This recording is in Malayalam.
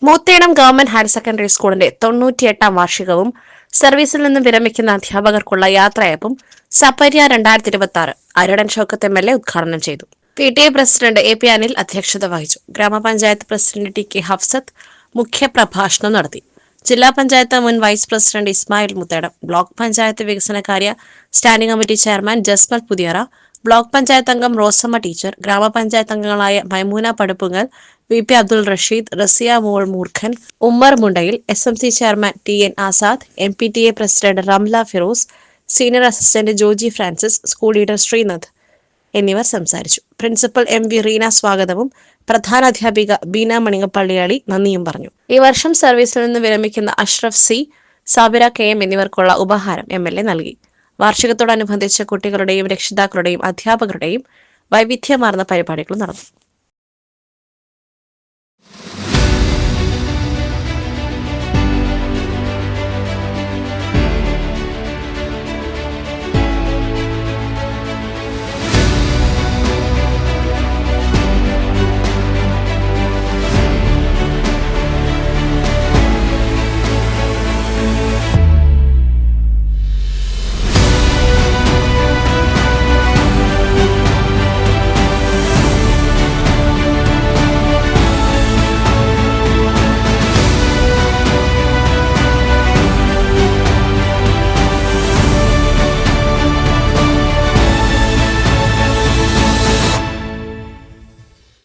മൂത്തേടം ഗവൺമെന്റ് ഹയർ സെക്കൻഡറി സ്കൂളിന്റെ 98ാം വാർഷികവും സർവീസിൽ നിന്നും വിരമിക്കുന്ന അധ്യാപകർക്കുള്ള യാത്രയപ്പും സപര്യ 2026 അരടൻ ഷൗക്കത്ത് MLA ഉദ്ഘാടനം ചെയ്തു. PTA പ്രസിഡന്റ് AP അനിൽ അധ്യക്ഷത വഹിച്ചു. ഗ്രാമപഞ്ചായത്ത് പ്രസിഡന്റ് TK ഹഫ്സത്ത് മുഖ്യപ്രഭാഷണം നടത്തി. ജില്ലാ പഞ്ചായത്ത് മുൻ vice president Ismail Muthedam, block panchayat വികസനകാര്യ standing committee chairman Jasmal Puthiyara, block panchayat അംഗം റോസമ്മ ടീച്ചർ, ഗ്രാമപഞ്ചായത്ത് അംഗങ്ങളായ Maimoona Paduppungal, VP Abdul Rasheed, Rasiya Mol Moorkhan, Ummer Mundayil, SMC chairman TN Azad, MPTA president Ramla Firoz, senior assistant Joji Francis, school leader Sreenath എന്നിവർ സംസാരിച്ചു. പ്രിൻസിപ്പൽ MV റീന സ്വാഗതവും പ്രധാനാധ്യാപിക ബീന മണിങ്ങപ്പള്ളിയാളി നന്ദിയും പറഞ്ഞു. ഈ വർഷം സർവീസിൽ നിന്ന് വിരമിക്കുന്ന അഷ്റഫ് C, സാബിറ KM എന്നിവർക്കുള്ള ഉപഹാരം MLA നൽകി. വാർഷികത്തോടനുബന്ധിച്ച് കുട്ടികളുടെയും രക്ഷിതാക്കളുടെയും അധ്യാപകരുടെയും വൈവിധ്യമാർന്ന പരിപാടികൾ നടന്നു.